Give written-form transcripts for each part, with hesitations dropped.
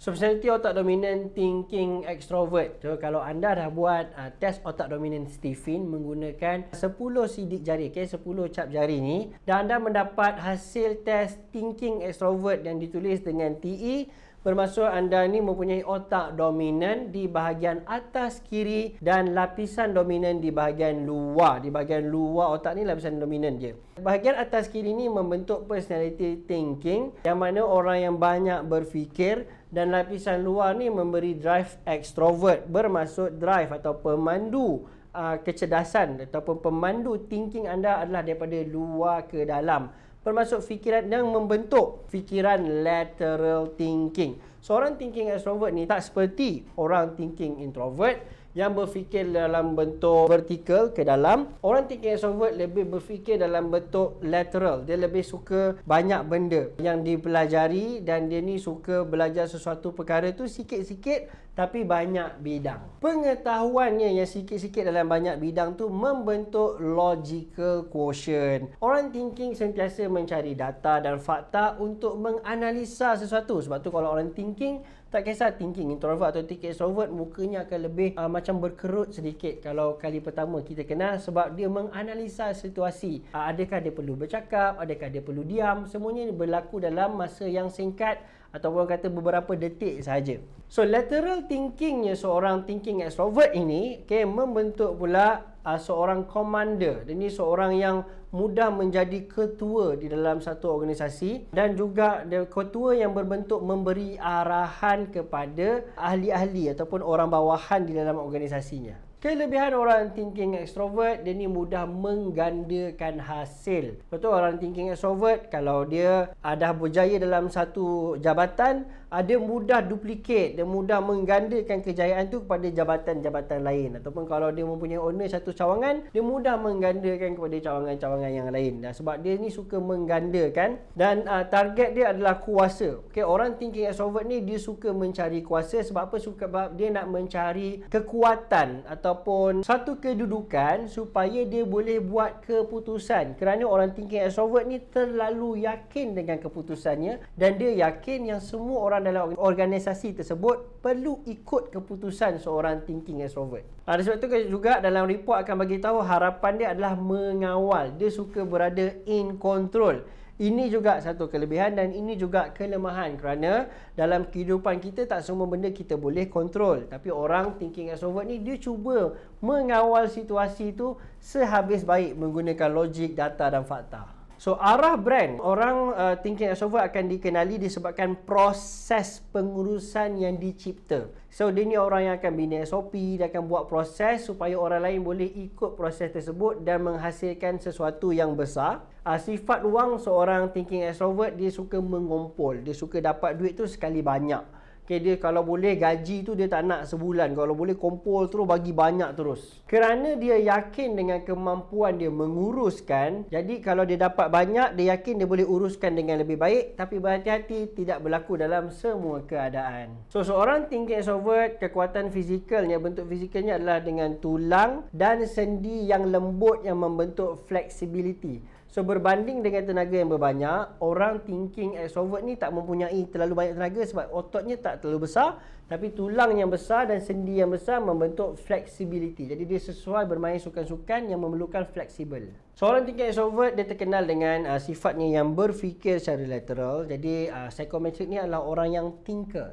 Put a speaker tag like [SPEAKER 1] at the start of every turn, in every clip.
[SPEAKER 1] Personality otak dominan, thinking extrovert. So, kalau anda dah buat test otak dominan Stephen menggunakan 10 sidik jari, 10 cap jari ni, dan anda mendapat hasil test thinking extrovert yang ditulis dengan TE, bermaksud anda ni mempunyai otak dominan di bahagian atas kiri dan lapisan dominan di bahagian luar. Di bahagian luar otak ni lapisan dominan je. Bahagian atas kiri ni membentuk personality thinking, yang mana orang yang banyak berfikir, dan lapisan luar ni memberi drive extrovert, bermaksud drive atau pemandu kecerdasan ataupun pemandu thinking anda adalah daripada luar ke dalam, bermaksud fikiran yang membentuk fikiran lateral thinking. Seorang thinking extrovert ni tak seperti orang thinking introvert yang berfikir dalam bentuk vertikal ke dalam. Orang thinking extrovert lebih berfikir dalam bentuk lateral. Dia lebih suka banyak benda yang dipelajari, dan dia ni suka belajar sesuatu perkara tu sikit-sikit tapi banyak bidang. Pengetahuannya yang sikit-sikit dalam banyak bidang tu membentuk logical quotient. Orang thinking sentiasa mencari data dan fakta untuk menganalisa sesuatu. Sebab tu kalau orang thinking, tak kisah thinking introvert atau thinking extrovert, mukanya akan lebih macam berkerut sedikit kalau kali pertama kita kenal, sebab dia menganalisa situasi. Adakah dia perlu bercakap, adakah dia perlu diam, semuanya berlaku dalam masa yang singkat ataupun kata beberapa detik sahaja. So lateral thinkingnya seorang thinking extrovert ini membentuk pula seorang commander. Dia ni seorang yang mudah menjadi ketua di dalam satu organisasi, dan juga dia ketua yang berbentuk memberi arahan kepada ahli-ahli ataupun orang bawahan di dalam organisasinya. Kelebihan orang thinking extrovert, dia ni mudah menggandakan hasil. Betul, orang thinking extrovert kalau dia dah berjaya dalam satu jabatan, dia mudah duplicate, dia mudah menggandakan kejayaan tu kepada jabatan-jabatan lain. Ataupun kalau dia mempunyai owner satu cawangan, dia mudah menggandakan kepada cawangan-cawangan yang lain. Sebab dia ni suka menggandakan, dan target dia adalah kuasa. Orang thinking extrovert ni dia suka mencari kuasa. Sebab apa? Sebab dia nak mencari kekuatan ataupun satu kedudukan supaya dia boleh buat keputusan. Kerana orang thinking extrovert ni terlalu yakin dengan keputusannya, dan dia yakin yang semua orang dalam organisasi tersebut perlu ikut keputusan seorang thinking extrovert. Sebab tu juga dalam report akan bagi tahu harapan dia adalah mengawal. Dia suka berada in control. Ini juga satu kelebihan dan ini juga kelemahan, kerana dalam kehidupan kita tak semua benda kita boleh kontrol. Tapi orang thinking extrovert ni dia cuba mengawal situasi tu sehabis baik menggunakan logik, data dan fakta. So arah brand orang thinking extrovert akan dikenali disebabkan proses pengurusan yang dicipta. So dia ni orang yang akan bina SOP, dia akan buat proses supaya orang lain boleh ikut proses tersebut dan menghasilkan sesuatu yang besar. Sifat wang seorang thinking extrovert, dia suka mengumpul, dia suka dapat duit tu sekali banyak. Dia kalau boleh gaji tu dia tak nak sebulan, kalau boleh kumpul terus, bagi banyak terus. Kerana dia yakin dengan kemampuan dia menguruskan, jadi kalau dia dapat banyak, dia yakin dia boleh uruskan dengan lebih baik. Tapi berhati-hati, tidak berlaku dalam semua keadaan. So seorang thinking extrovert, kekuatan fizikalnya, bentuk fizikalnya adalah dengan tulang dan sendi yang lembut yang membentuk flexibility. So berbanding dengan tenaga yang berbanyak, orang thinking extrovert ni tak mempunyai terlalu banyak tenaga sebab ototnya tak terlalu besar, tapi tulang yang besar dan sendi yang besar membentuk flexibility. Jadi dia sesuai bermain sukan-sukan yang memerlukan fleksibel. Seorang thinking extrovert dia terkenal dengan sifatnya yang berfikir secara lateral. Jadi psychometric ni adalah orang yang thinker.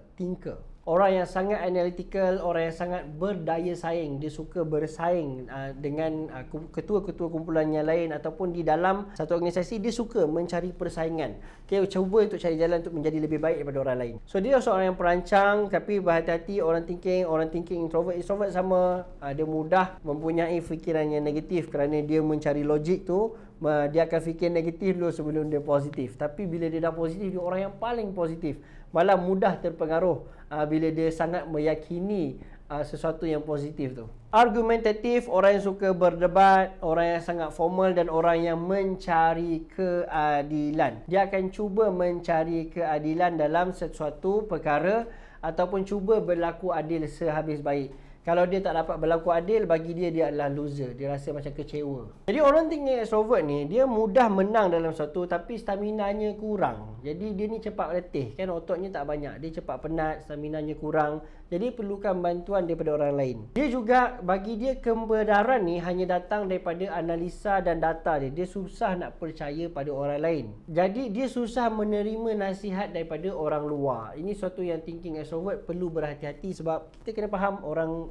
[SPEAKER 1] Orang yang sangat analytical, orang yang sangat berdaya saing. Dia suka bersaing dengan ketua-ketua kumpulan yang lain ataupun di dalam satu organisasi. Dia suka mencari persaingan. Cuba untuk cari jalan untuk menjadi lebih baik daripada orang lain. So dia seorang yang perancang, tapi berhati-hati orang thinking introvert sama. Dia mudah mempunyai fikiran yang negatif kerana dia mencari logik tu. Dia akan fikir negatif dulu sebelum dia positif. Tapi bila dia dah positif, dia orang yang paling positif. Malah mudah terpengaruh bila dia sangat meyakini sesuatu yang positif tu. Argumentatif, orang yang suka berdebat, orang yang sangat formal dan orang yang mencari keadilan. Dia akan cuba mencari keadilan dalam sesuatu perkara ataupun cuba berlaku adil sehabis baik. Kalau dia tak dapat berlaku adil, bagi dia adalah loser. Dia rasa macam kecewa. Jadi orang thinking extrovert ni, dia mudah menang dalam sesuatu tapi staminanya kurang. Jadi dia ni cepat letih kan, ototnya tak banyak. Dia cepat penat, staminanya kurang. Jadi perlukan bantuan daripada orang lain. Dia juga, bagi dia kebenaran ni hanya datang daripada analisa dan data dia. Dia susah nak percaya pada orang lain. Jadi dia susah menerima nasihat daripada orang luar. Ini suatu yang thinking extrovert perlu berhati-hati, sebab kita kena faham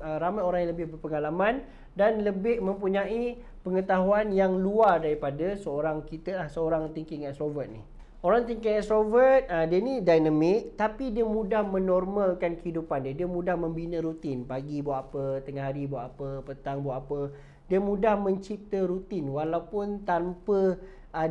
[SPEAKER 1] ramai orang yang lebih berpengalaman dan lebih mempunyai pengetahuan yang luar daripada seorang thinking extrovert ni. Orang thinking extrovert, dia ni dinamik tapi dia mudah menormalkan kehidupan dia. Dia mudah membina rutin. Pagi buat apa, tengah hari buat apa, petang buat apa. Dia mudah mencipta rutin walaupun tanpa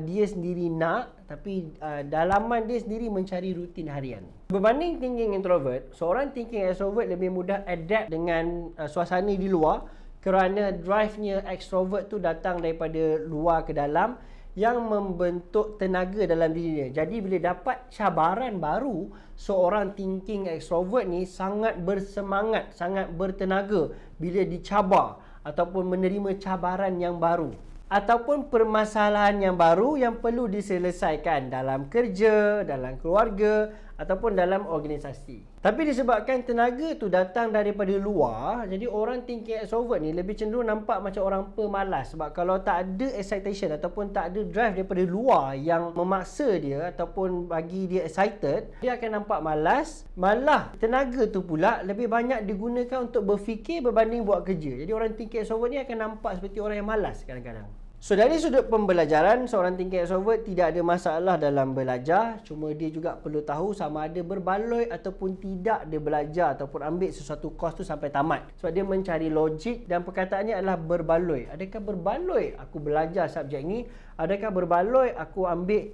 [SPEAKER 1] dia sendiri nak, tapi dalaman dia sendiri mencari rutin harian. Berbanding thinking introvert, seorang thinking extrovert lebih mudah adapt dengan suasana di luar kerana drive-nya extrovert tu datang daripada luar ke dalam yang membentuk tenaga dalam diri dia. Jadi bila dapat cabaran baru, seorang thinking extrovert ni sangat bersemangat, sangat bertenaga bila dicabar ataupun menerima cabaran yang baru ataupun permasalahan yang baru yang perlu diselesaikan dalam kerja, dalam keluarga ataupun dalam organisasi. Tapi disebabkan tenaga tu datang daripada luar, jadi orang thinking extrovert ni lebih cenderung nampak macam orang pemalas. Sebab kalau tak ada excitation ataupun tak ada drive daripada luar yang memaksa dia ataupun bagi dia excited, dia akan nampak malas. Malah tenaga tu pula lebih banyak digunakan untuk berfikir berbanding buat kerja. Jadi orang thinking extrovert ni akan nampak seperti orang yang malas kadang-kadang. So dari sudut pembelajaran, seorang thinking extrovert tidak ada masalah dalam belajar. Cuma dia juga perlu tahu sama ada berbaloi ataupun tidak dia belajar ataupun ambil sesuatu course tu sampai tamat. Sebab dia mencari logik dan perkataannya adalah berbaloi. Adakah berbaloi aku belajar subjek ni? Adakah berbaloi aku ambil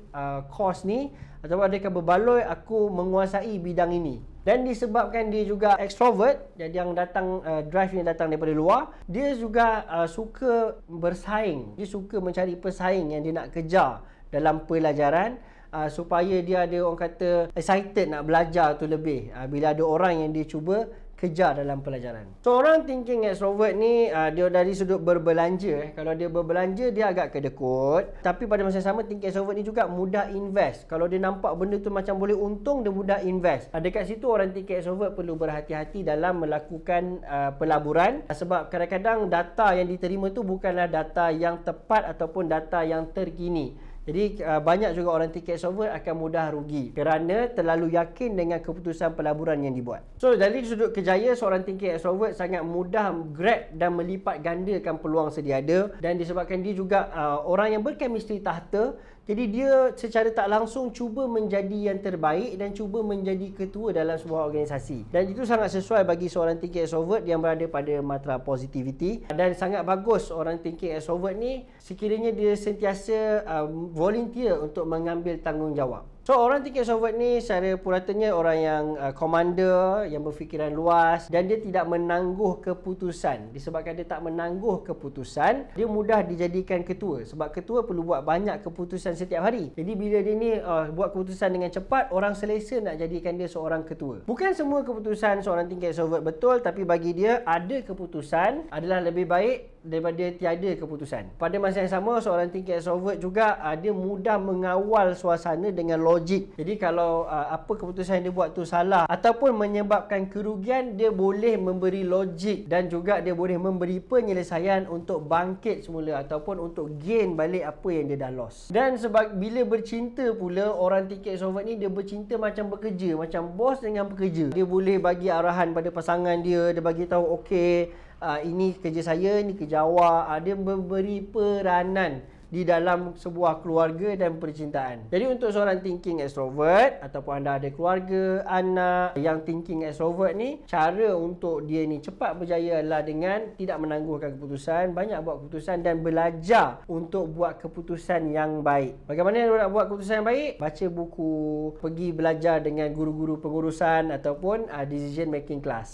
[SPEAKER 1] course ni? Atau adakah berbaloi aku menguasai bidang ini? Dan disebabkan dia juga extrovert, jadi yang datang drive yang datang daripada luar, dia juga suka bersaing. Dia suka mencari pesaing yang dia nak kejar dalam pelajaran supaya dia ada, orang kata, excited nak belajar tu lebih bila ada orang yang dia cuba kejar dalam pelajaran. Seorang thinking extrovert ni dia dari sudut berbelanja. Kalau dia berbelanja, dia agak kedekut. Tapi pada masa yang sama, thinking extrovert ni juga mudah invest. Kalau dia nampak benda tu macam boleh untung, dia mudah invest. Dekat situ orang thinking extrovert perlu berhati-hati dalam melakukan pelaburan. Sebab kadang-kadang data yang diterima tu bukanlah data yang tepat ataupun data yang terkini. Jadi banyak juga orang thinking extrovert akan mudah rugi kerana terlalu yakin dengan keputusan pelaburan yang dibuat. So dari sudut kejaya, seorang thinking extrovert sangat mudah grab dan melipat gandakan peluang sedia ada. Dan disebabkan dia juga orang yang berkemistri tahta, jadi dia secara tak langsung cuba menjadi yang terbaik dan cuba menjadi ketua dalam sebuah organisasi. Dan itu sangat sesuai bagi seorang thinking extrovert yang berada pada matra positivity. Dan sangat bagus orang thinking extrovert ni sekiranya dia sentiasa volunteer untuk mengambil tanggungjawab. So orang thinking extrovert ni secara puratanya orang yang commander, yang berfikiran luas dan dia tidak menangguh keputusan. Disebabkan dia tak menangguh keputusan, dia mudah dijadikan ketua. Sebab ketua perlu buat banyak keputusan setiap hari. Jadi bila dia ni buat keputusan dengan cepat, orang selesa nak jadikan dia seorang ketua. Bukan semua keputusan seorang thinking extrovert betul, tapi bagi dia ada keputusan adalah lebih baik daripada tiada keputusan. Pada masa yang sama, seorang thinking extrovert juga dia mudah mengawal suasana dengan logik. Jadi kalau apa keputusan yang dia buat tu salah ataupun menyebabkan kerugian, dia boleh memberi logik dan juga dia boleh memberi penyelesaian untuk bangkit semula ataupun untuk gain balik apa yang dia dah lost. Dan sebab bila bercinta pula, orang thinking extrovert ni dia bercinta macam bekerja, macam bos dengan pekerja. Dia boleh bagi arahan pada pasangan dia, dia bagi tahu okey, ini kerja saya, ini kerja awak. Dia memberi peranan di dalam sebuah keluarga dan percintaan. Jadi untuk seorang thinking extrovert ataupun anda ada keluarga, anak yang thinking extrovert ni, cara untuk dia ni cepat berjaya adalah dengan tidak menangguhkan keputusan, banyak buat keputusan dan belajar untuk buat keputusan yang baik. Bagaimana dia nak buat keputusan yang baik? Baca buku, pergi belajar dengan guru-guru pengurusan ataupun decision making class.